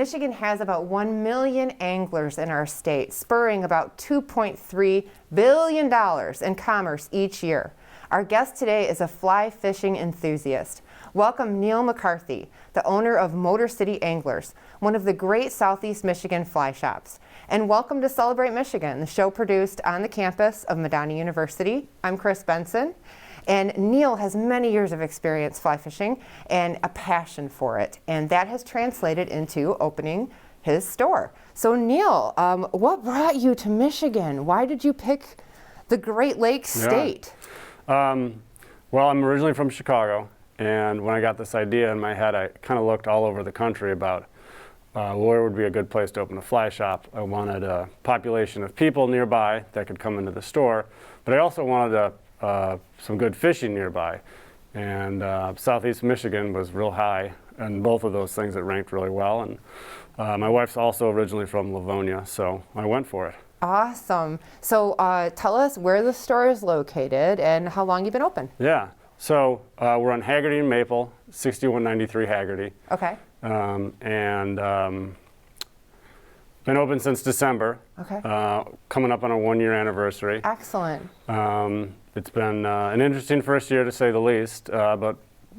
Michigan has about 1 million anglers in our state, spurring about $2.3 billion in commerce each year. Our guest today is a fly fishing enthusiast. Welcome Niall McCarthy, the owner of Motor City Anglers, one of the great Southeast Michigan fly shops. And welcome to Celebrate Michigan, the show produced on the campus of Madonna University. I'm Chris Benson. And Niall has many years of experience fly fishing and a passion for it. And that has translated into opening his store. So Niall, what brought you to Michigan? Why did you pick the Great Lakes state? Well, I'm originally from Chicago. And when I got this idea in my head, I kind of looked all over the country about where would be a good place to open a fly shop. I wanted a population of people nearby that could come into the store. But I also wanted some good fishing nearby, and Southeast Michigan was real high, and both of those things that ranked really well. And my wife's also originally from Livonia, so I went for it. Awesome. So tell us where the store is located and how long you've been open. Yeah, so we're on Haggerty and Maple, 6193 Haggerty. Okay. Been open since December. Okay. Coming up on a 1-year anniversary. Excellent. It's been an interesting first year to say the least, but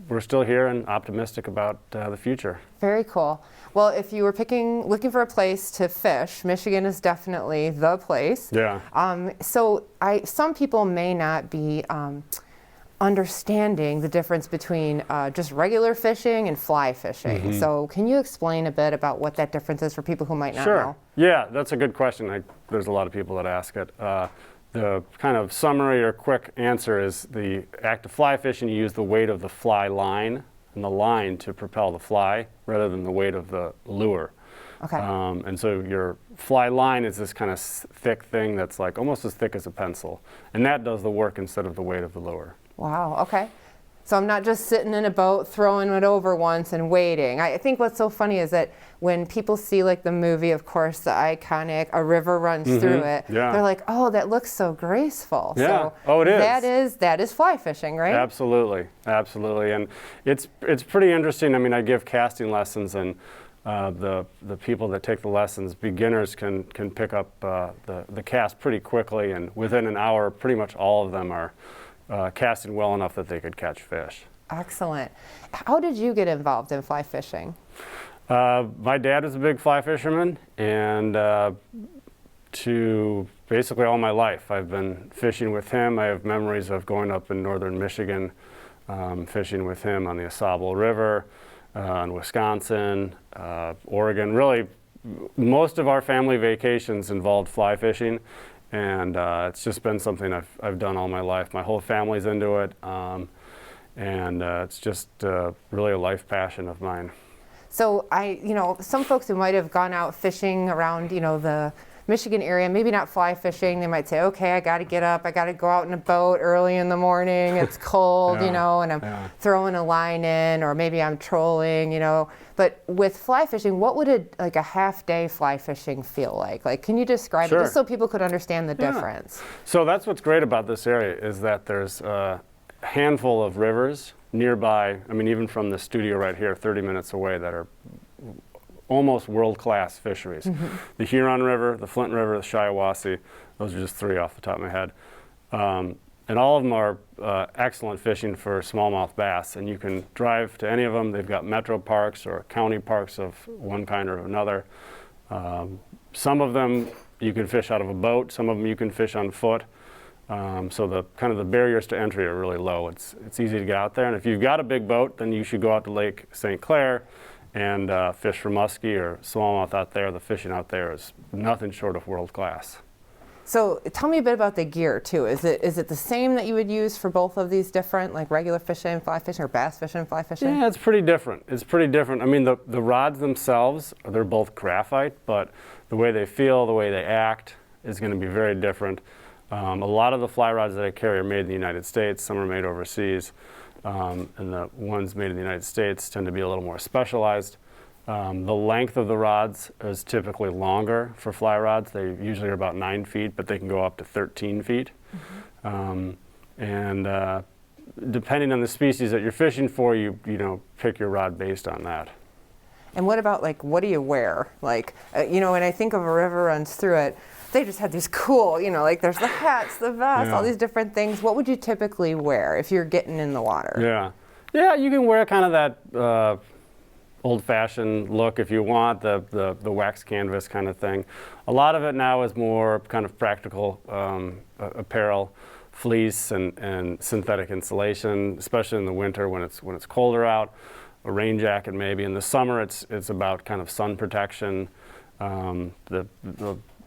we're still here and optimistic about the future. Very cool. Well, if you were looking for a place to fish, Michigan is definitely the place. Yeah. So some people may not be understanding the difference between just regular fishing and fly fishing. Mm-hmm. So can you explain a bit about what that difference is for people who might not know? Sure. Yeah, that's a good question. There's a lot of people that ask it. The kind of summary or quick answer is the act of fly fishing, you use the weight of the fly line and the line to propel the fly rather than the weight of the lure. Okay. And so your fly line is this kind of thick thing that's like almost as thick as a pencil. And that does the work instead of the weight of the lure. Wow, okay. So I'm not just sitting in a boat, throwing it over once and waiting. I think what's so funny is that when people see like the movie, of course, the iconic, a river runs through it, they're like, oh, that looks so graceful. Yeah. So it is. That is fly fishing, right? Absolutely, absolutely. And it's pretty interesting. I mean, I give casting lessons, and the people that take the lessons, beginners can pick up the cast pretty quickly, and within an hour, pretty much all of them are casting well enough that they could catch fish. Excellent. How did you get involved in fly fishing? My dad was a big fly fisherman, and to basically all my life I've been fishing with him. I have memories of going up in northern Michigan, fishing with him on the Asable River, in Wisconsin, Oregon. Really, most of our family vacations involved fly fishing. And it's just been something I've done all my life. My whole family's into it, and it's just really a life passion of mine. So some folks who might have gone out fishing around, the Michigan area, maybe not fly fishing, they might say, okay, I got to get up, I got to go out in a boat early in the morning, it's cold, and I'm throwing a line in, or maybe I'm trolling, But with fly fishing, what would a half-day fly fishing feel like? Like, can you describe it just so people could understand the difference? So that's what's great about this area is that there's a handful of rivers nearby. I mean, even from the studio right here, 30 minutes away, that are almost world-class fisheries. Mm-hmm. The Huron River, the Flint River, the Shiawassee, those are just 3 off the top of my head. And all of them are excellent fishing for smallmouth bass, and you can drive to any of them. They've got metro parks or county parks of one kind or another. Some of them you can fish out of a boat, some of them you can fish on foot. So the barriers to entry are really low. It's easy to get out there, and if you've got a big boat, then you should go out to Lake St. Clair and fish for muskie or smallmouth out there. The fishing out there is nothing short of world class. So tell me a bit about the gear too. Is it the same that you would use for both of these different, like regular fishing, fly fishing, or bass fishing, fly fishing? Yeah, it's pretty different. I mean, the rods themselves, they're both graphite, but the way they feel, the way they act is going to be very different. A lot of the fly rods that I carry are made in the United States. Some are made overseas. And the ones made in the United States tend to be a little more specialized. The length of the rods is typically longer for fly rods. They usually are about 9 feet, but they can go up to 13 feet. Mm-hmm. And depending on the species that you're fishing for, you pick your rod based on that. And what about, like, what do you wear? Like, you know, when I think of a river runs through it, they just had these cool, you know, like there's the hats, the vests, all these different things. What would you typically wear if you're getting in the water? Yeah, you can wear kind of that old-fashioned look if you want, the wax canvas kind of thing. A lot of it now is more kind of practical apparel, fleece and synthetic insulation, especially in the winter when it's colder out. A rain jacket maybe. In the summer, it's about kind of sun protection. The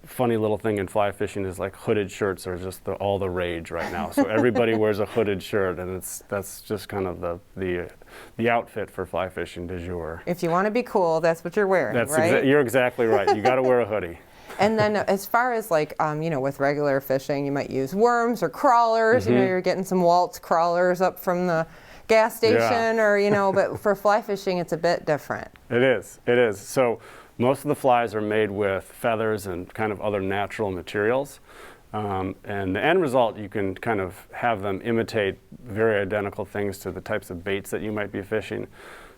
funny little thing in fly fishing is like hooded shirts are just all the rage right now. So everybody wears a hooded shirt, and that's just kind of the outfit for fly fishing du jour. If you want to be cool, that's what you're wearing, right? You're exactly right. You got to wear a hoodie. And then as far as like, you know, with regular fishing, you might use worms or crawlers. You know, you're getting some Waltz crawlers up from the gas station or, you know, but for fly fishing, it's a bit different. It is. So most of the flies are made with feathers and kind of other natural materials. And the end result, you can kind of have them imitate very identical things to the types of baits that you might be fishing.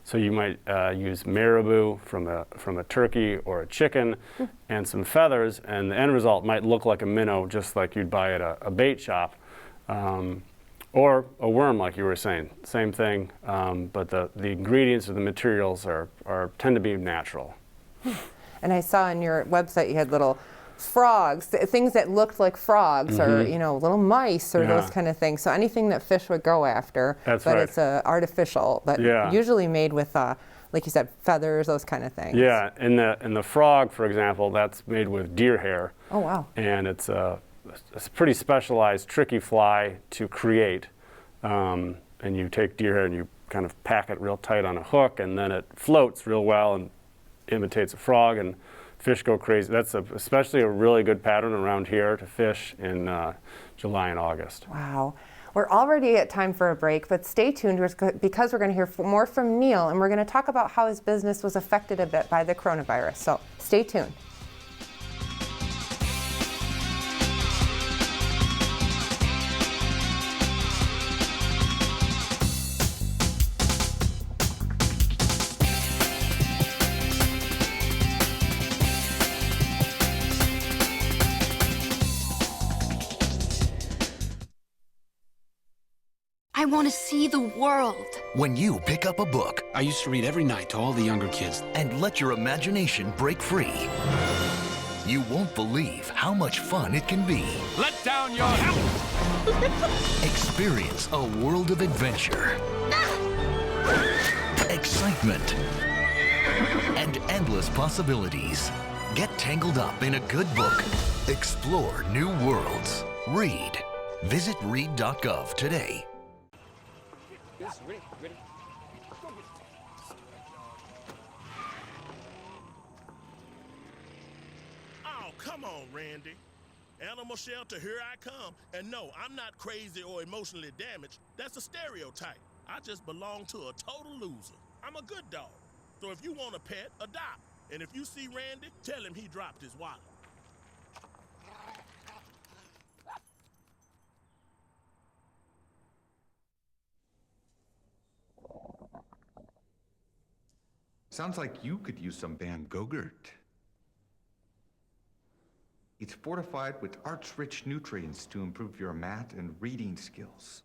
So you might use marabou from a turkey or a chicken and some feathers, and the end result might look like a minnow, just like you'd buy at a bait shop. Or a worm, like you were saying, same thing, but the ingredients or the materials tend to be natural. And I saw on your website you had little frogs, things that looked like frogs, or you know, little mice, or those kind of things. So anything that fish would go after, but it's artificial, but usually made with, like you said, feathers, those kind of things. Yeah, in the frog, for example, that's made with deer hair. Oh wow! And it's a pretty specialized, tricky fly to create. And you take deer hair and you kind of pack it real tight on a hook, and then it floats real well and imitates a frog, and fish go crazy. That's especially a really good pattern around here to fish in July and August. Wow. We're already at time for a break, but stay tuned because we're going to hear more from Neil, and we're going to talk about how his business was affected a bit by the coronavirus. So stay tuned. I want to see the world. When you pick up a book, I used to read every night to all the younger kids, and let your imagination break free, you won't believe how much fun it can be. let down your house. Experience a world of adventure, excitement, and endless possibilities. Get tangled up in a good book. Explore new worlds. Read. Visit read.gov today. Ready? Oh, come on, Randy. Animal shelter, here I come. And no, I'm not crazy or emotionally damaged. That's a stereotype. I just belong to a total loser. I'm a good dog. So if you want a pet, adopt. And if you see Randy, tell him he dropped his wallet. Sounds like you could use some Van Gogurt. It's fortified with arts-rich nutrients to improve your math and reading skills.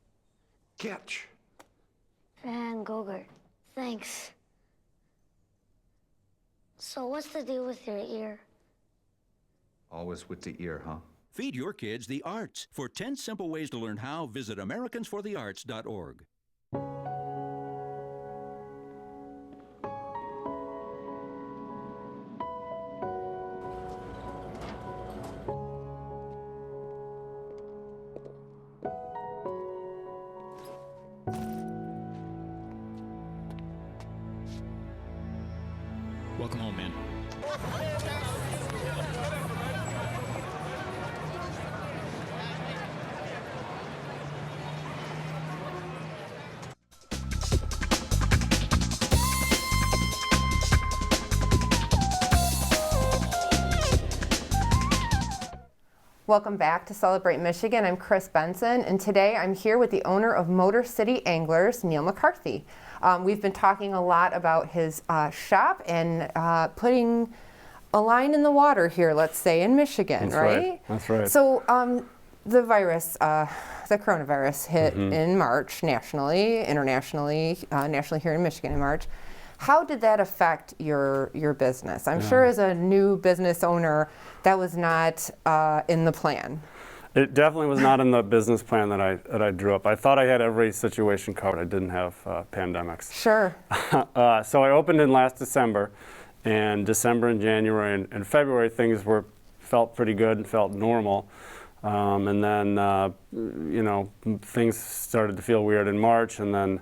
Catch! Van Gogurt, thanks. So what's the deal with your ear? Always with the ear, huh? Feed your kids the arts. For 10 simple ways to learn how, visit americansforthearts.org. Welcome home, man. Welcome back to Celebrate Michigan. I'm Chris Benson, and today I'm here with the owner of Motor City Anglers, Niall McCarthy. We've been talking a lot about his shop and putting a line in the water here, let's say, in Michigan, That's right? That's right. So the virus, the coronavirus hit in March nationally, internationally, nationally here in Michigan in March. How did that affect your business? I'm sure as a new business owner, that was not in the plan. It definitely was not in the business plan that I drew up. I thought I had every situation covered. I didn't have pandemics. Sure. So I opened in last December, and December and January and February things felt pretty good and felt normal. And then things started to feel weird in March, and then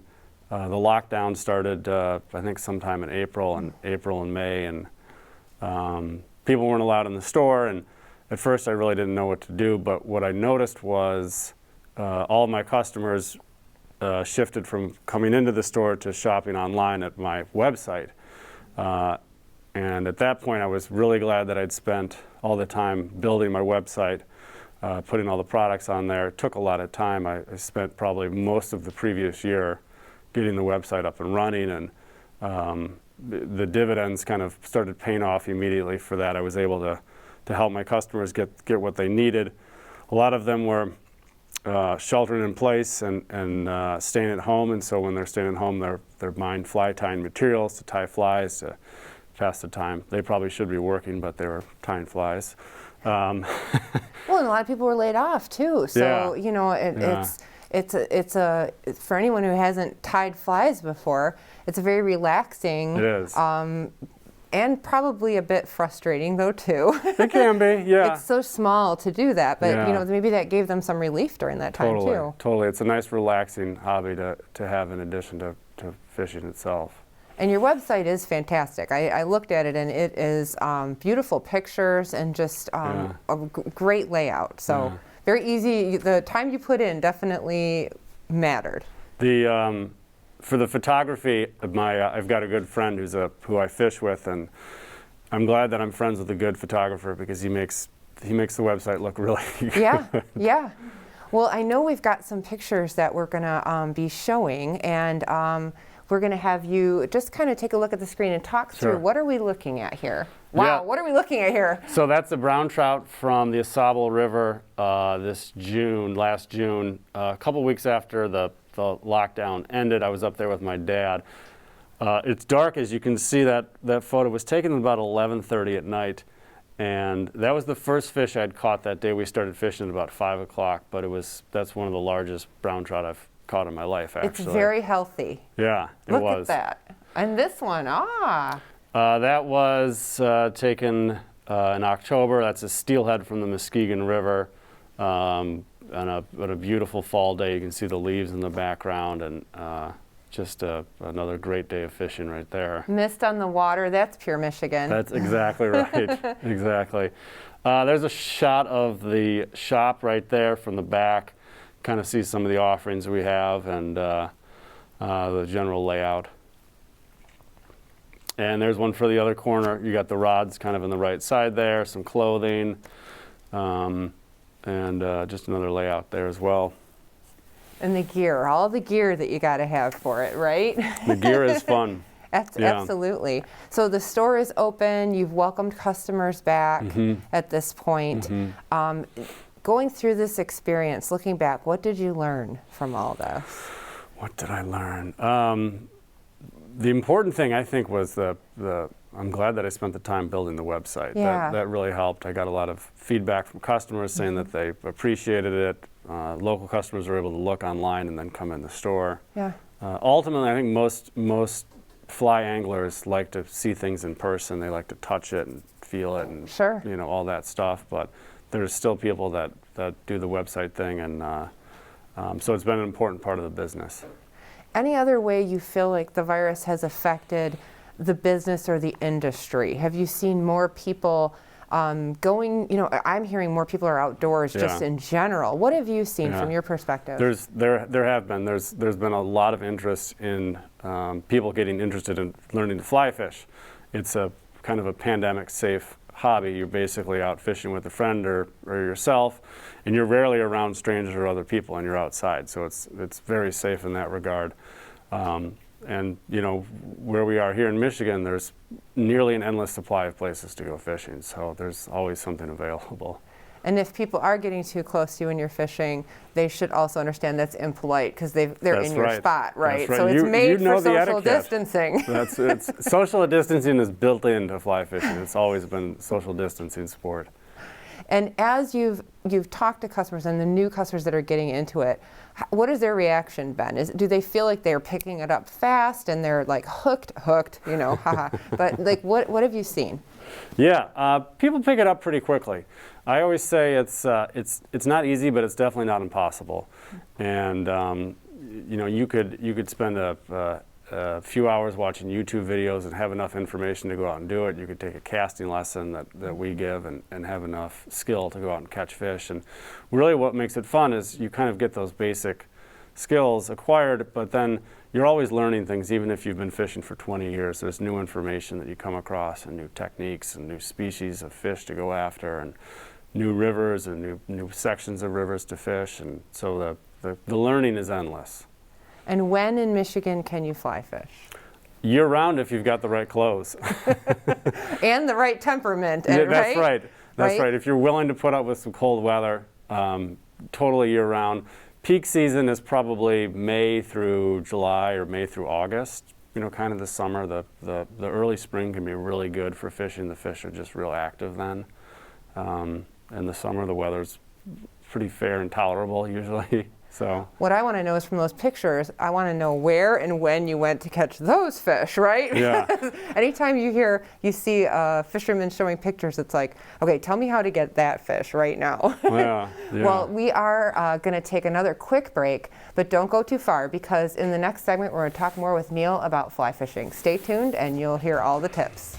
the lockdown started I think sometime in April and May, and people weren't allowed in the store. And at first, I really didn't know what to do, but what I noticed was all of my customers shifted from coming into the store to shopping online at my website. And at that point, I was really glad that I'd spent all the time building my website, putting all the products on there. It took a lot of time. I spent probably most of the previous year getting the website up and running, and the dividends kind of started paying off immediately for that. I was able to help my customers get what they needed. A lot of them were sheltering in place and staying at home, and so when they're staying at home, they're buying fly tying materials to tie flies to pass the time. They probably should be working, but they were tying flies. Well, and a lot of people were laid off too. So it's for anyone who hasn't tied flies before, it's a very relaxing. It is. And probably a bit frustrating though too. It can be, yeah. It's so small to do that, but maybe that gave them some relief during that time too. Totally. It's a nice relaxing hobby to have in addition to fishing itself. And your website is fantastic. I looked at it, and it is beautiful pictures and just a great layout. So very easy. The time you put in definitely mattered. For the photography, I've got a good friend who I fish with, and I'm glad that I'm friends with a good photographer because he makes the website look really good. Yeah. Well, I know we've got some pictures that we're going to be showing, and we're going to have you just kind of take a look at the screen and talk through what are we looking at here? Wow, what are we looking at here? So that's a brown trout from the Asable River last June, a couple weeks after the lockdown ended. I was up there with my dad. It's dark, as you can see. That photo was taken about 11:30 at night, and that was the first fish I'd caught that day. We started fishing at about 5 o'clock, but that's one of the largest brown trout I've caught in my life, actually. It's very healthy. Yeah, it was. Look at that. And this one, that was taken in October. That's a steelhead from the Muskegon River. On a beautiful fall day. You can see the leaves in the background, and just another great day of fishing right there. Mist on the water, that's pure Michigan. That's exactly right. Exactly. There's a shot of the shop right there from the back. Kind of see some of the offerings we have and the general layout. And there's one for the other corner. You got the rods kind of on the right side there, some clothing. And just another layout there as well. And the gear, all the gear that you got to have for it, right? The gear is fun. Absolutely. So the store is open. You've welcomed customers back at this point. Going through this experience, looking back, what did you learn from all this? What did I learn? The important thing, I think, was I'm glad that I spent the time building the website. That really helped. I got a lot of feedback from customers saying that they appreciated it. Local customers were able to look online and then come in the store. Ultimately, I think most fly anglers like to see things in person. They like to touch it and feel it and all that stuff. But there's still people that do the website thing, and so it's been an important part of the business. Any other way you feel like the virus has affected the business or the industry? Have you seen more people going, I'm hearing more people are outdoors just in general. What have you seen from your perspective? There have been. There's been a lot of interest in people getting interested in learning to fly fish. It's a kind of a pandemic safe hobby. You're basically out fishing with a friend or yourself, and you're rarely around strangers or other people, and you're outside. So it's very safe in that regard. And you know, where we are here in Michigan, there's nearly an endless supply of places to go fishing, so there's always something available. And if people are getting too close to you when you're fishing, they should also understand that's impolite because they're in your spot, right? That's right. So it's made for social etiquette. distancing. Social distancing is built into fly fishing. It's always been social distancing sport. And as you've talked to customers and the new customers that are getting into it, what has their reaction been? Do they feel like they're picking it up fast and they're like hooked, you know, haha. But like, what have you seen? Yeah, people pick it up pretty quickly. I always say it's not easy, but it's definitely not impossible. And you know, you could spend a few hours watching YouTube videos and have enough information to go out and do it. You could take a casting lesson that we give and have enough skill to go out and catch fish. And really what makes it fun is you kind of get those basic skills acquired, but then you're always learning things. Even if you've been fishing for 20 years, there's new information that you come across and new techniques and new species of fish to go after and new rivers and new sections of rivers to fish. And so the learning is endless. And when in Michigan can you fly fish? Year-round if you've got the right clothes. And the right temperament, That's right? right. That's right. If you're willing to put up with some cold weather, totally year-round. Peak season is probably May through July or May through August. You know, kind of the summer. The early spring can be really good for fishing. The fish are just real active then. In the summer, the weather's pretty fair and tolerable usually. So what I want to know is from those pictures, I want to know where and when you went to catch those fish, right? Yeah. Anytime you see a fisherman showing pictures, it's like, okay, tell me how to get that fish right now. Yeah. Well, we are going to take another quick break, but don't go too far because in the next segment, we're going to talk more with Neil about fly fishing. Stay tuned and you'll hear all the tips.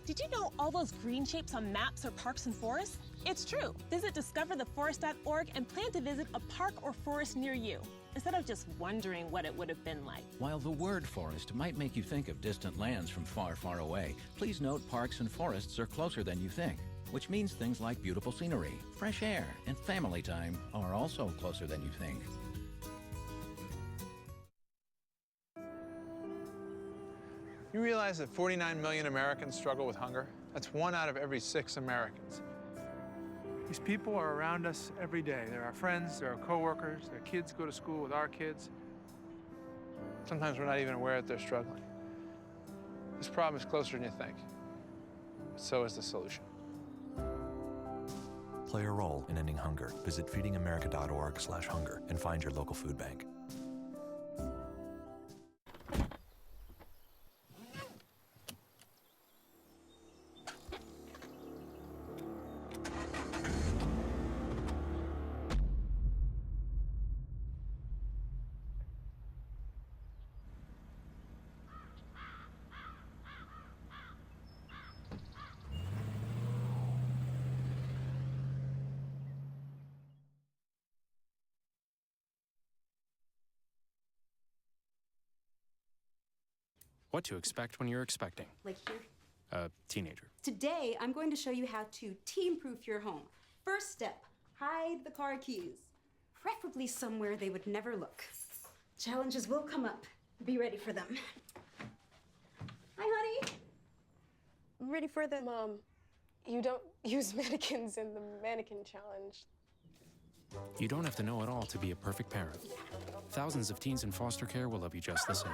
Did you know all those green shapes on maps are parks and forests? It's true. Visit discovertheforest.org and plan to visit a park or forest near you, instead of just wondering what it would have been like. While the word forest might make you think of distant lands from far, far away, please note parks and forests are closer than you think, which means things like beautiful scenery, fresh air, and family time are also closer than you think. You realize that 49 million Americans struggle with hunger? That's 1 out of every 6 Americans. These people are around us every day. They're our friends, they're our coworkers, their kids go to school with our kids. Sometimes we're not even aware that they're struggling. This problem is closer than you think. But so is the solution. Play a role in ending hunger. Visit feedingamerica.org/hunger and find your local food bank. What to expect when you're expecting. Like here? A teenager. Today, I'm going to show you how to teen-proof your home. First step, hide the car keys. Preferably somewhere they would never look. Challenges will come up. Be ready for them. Hi, honey. Ready for the... Mom, you don't use mannequins in the mannequin challenge. You don't have to know it all to be a perfect parent. Thousands of teens in foster care will love you just the same.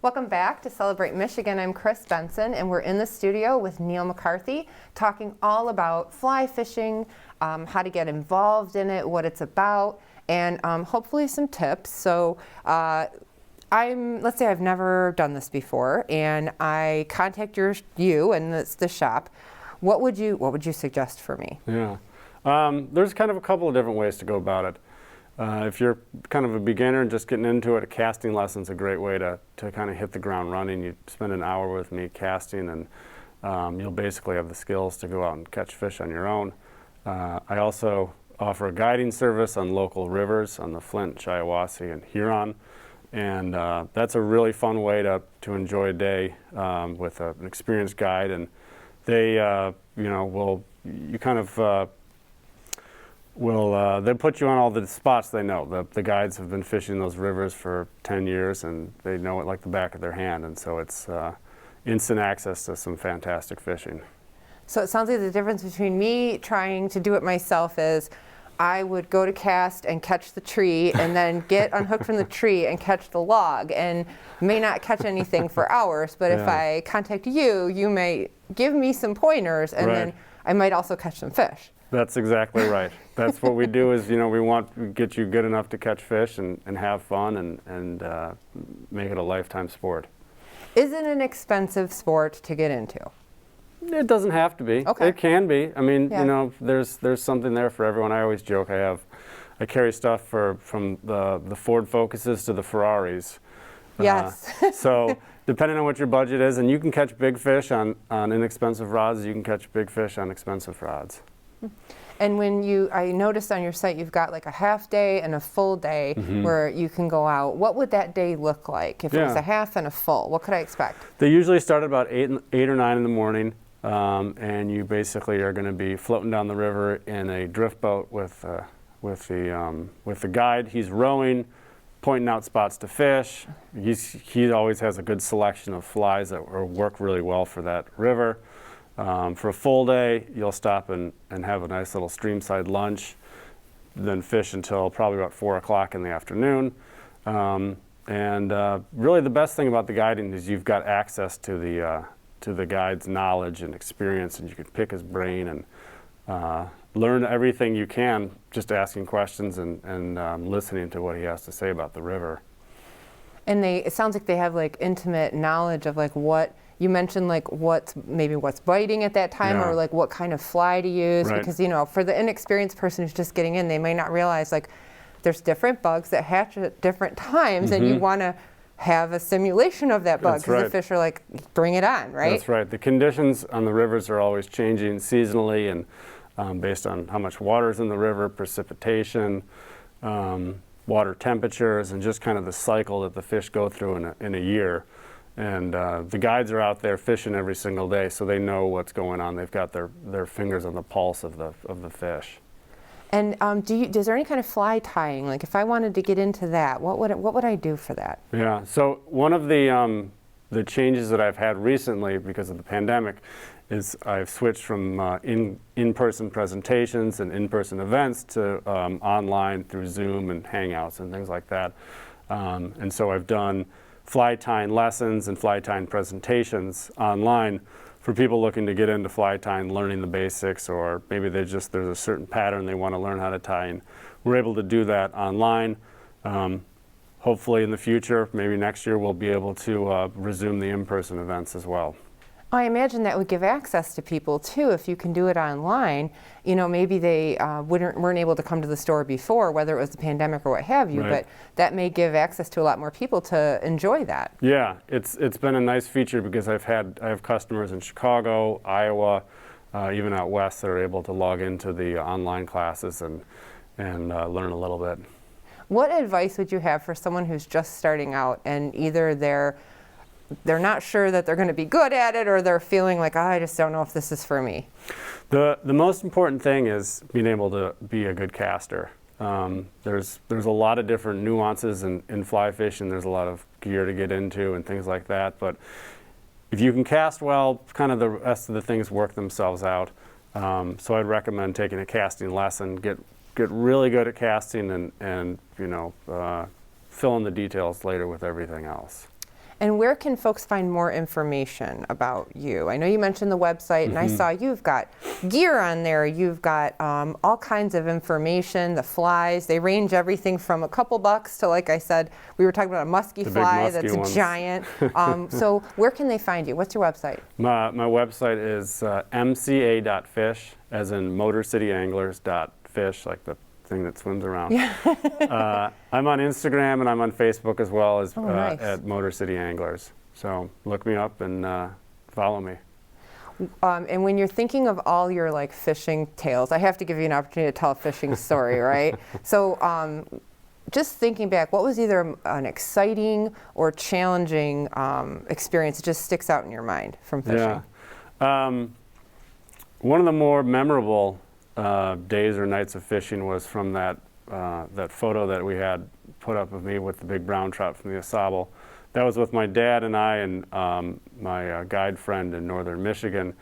Welcome back to Celebrate Michigan. I'm Chris Benson, and we're in the studio with Niall McCarthy talking all about fly fishing, how to get involved in it, what it's about, and hopefully some tips. So let's say I've never done this before, and I contact you and the shop. What would you suggest for me? Yeah. There's kind of a couple of different ways to go about it. If you're kind of a beginner and just getting into it, a casting lesson's a great way to kind of hit the ground running. You spend an hour with me casting, and you'll basically have the skills to go out and catch fish on your own. I also offer a guiding service on local rivers on the Flint, Shiawassee, and Huron. And that's a really fun way to enjoy a day with an experienced guide. And they, they put you on all the spots they know. The guides have been fishing those rivers for 10 years, and they know it like the back of their hand. And so it's instant access to some fantastic fishing. So it sounds like the difference between me trying to do it myself is I would go to cast and catch the tree and then get unhooked from the tree and catch the log, and may not catch anything for hours, but if I contact you, you may give me some pointers, and then I might also catch some fish. That's exactly right. That's what we do is, we want to get you good enough to catch fish and have fun and make it a lifetime sport. Is it an expensive sport to get into? It doesn't have to be. Okay. It can be. I mean, there's something there for everyone. I always joke I carry stuff from the Ford Focuses to the Ferraris. Yes. So depending on what your budget is, and you can catch big fish on inexpensive rods, you can catch big fish on expensive rods. And when I noticed on your site you've got like a half day and a full day where you can go out. What would that day look like if it was a half and a full? What could I expect? They usually start at about 8 or 9 in the morning. And you basically are going to be floating down the river in a drift boat with the guide. He's rowing, pointing out spots to fish. He always has a good selection of flies that work really well for that river. For a full day, you'll stop and have a nice little streamside lunch, then fish until probably about 4 o'clock in the afternoon. Really the best thing about the guiding is you've got access to the guide's knowledge and experience, and you can pick his brain and learn everything you can just asking questions and listening to what he has to say about the river. And it sounds like they have like intimate knowledge of like what you mentioned, like what's biting at that time, or like what kind of fly to use, because for the inexperienced person who's just getting in, they may not realize like there's different bugs that hatch at different times, and you want to have a simulation of that bug, because the fish are like, bring it on, right? That's right. The conditions on the rivers are always changing seasonally, and based on how much water is in the river, precipitation, water temperatures, and just kind of the cycle that the fish go through in a year. And the guides are out there fishing every single day, so they know what's going on. They've got their fingers on the pulse of the fish. And is there any kind of fly tying? Like if I wanted to get into that, what would I do for that? Yeah, so one of the changes that I've had recently because of the pandemic is I've switched from in-person presentations and in-person events to online through Zoom and Hangouts and things like that. And so I've done fly tying lessons and fly tying presentations online for people looking to get into fly tying, learning the basics, or maybe there's a certain pattern they want to learn how to tie, and we're able to do that online. Hopefully in the future, maybe next year, we'll be able to resume the in-person events as well. I imagine that would give access to people too if you can do it online. Maybe they weren't able to come to the store before, whether it was the pandemic or what have you, but that may give access to a lot more people to enjoy that. Yeah, it's been a nice feature because I have customers in Chicago, Iowa, even out west that are able to log into the online classes and learn a little bit. What advice would you have for someone who's just starting out and either they're not sure that they're going to be good at it, or they're feeling like, I just don't know if this is for me? The most important thing is being able to be a good caster. There's a lot of different nuances in fly fishing. There's a lot of gear to get into and things like that. But if you can cast well, kind of the rest of the things work themselves out. So I'd recommend taking a casting lesson, get really good at casting, and fill in the details later with everything else. And where can folks find more information about you? I know you mentioned the website, and I saw you've got gear on there. You've got all kinds of information, the flies. They range everything from a couple bucks to, like I said, we were talking about a musky fly that's a giant. So where can they find you? What's your website? My website is mca.fish, as in motorcityanglers.fish, like the thing that swims around. I'm on Instagram and I'm on Facebook as well as nice. at Motor City Anglers. So look me up and follow me. And when you're thinking of all your like fishing tales, I have to give you an opportunity to tell a fishing story, right? So just thinking back, what was either an exciting or challenging experience that just sticks out in your mind from fishing? Yeah. One of the more memorable days or nights of fishing was from that photo that we had put up of me with the big brown trout from the Asable. That was with my dad and I and my guide friend in northern Michigan.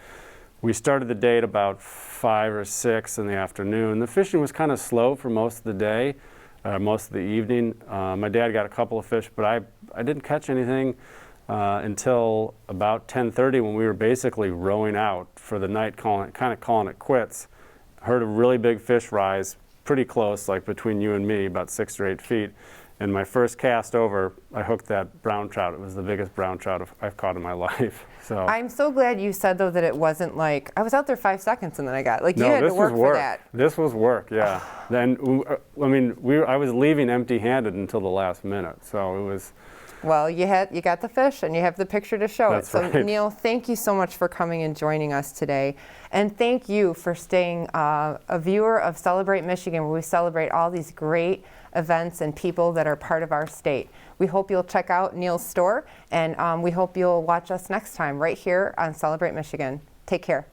We started the day at about 5 or 6 in the afternoon. The fishing was kind of slow for most of the day, most of the evening. My dad got a couple of fish, but I didn't catch anything until about 10:30 when we were basically rowing out for the night, kind of calling it quits. Heard a really big fish rise pretty close, like between you and me, about 6 or 8 feet. And my first cast over, I hooked that brown trout. It was the biggest brown trout I've caught in my life. So I'm so glad you said though that it wasn't like I was out there 5 seconds and then I got like no, you had this to work was work for that. This was work, yeah. Then I mean, I was leaving empty-handed until the last minute, so it was. Well, you got the fish and you have the picture to show That's it. So right. Neil, thank you so much for coming and joining us today. And thank you for staying a viewer of Celebrate Michigan, where we celebrate all these great events and people that are part of our state. We hope you'll check out Neil's store, and we hope you'll watch us next time right here on Celebrate Michigan. Take care.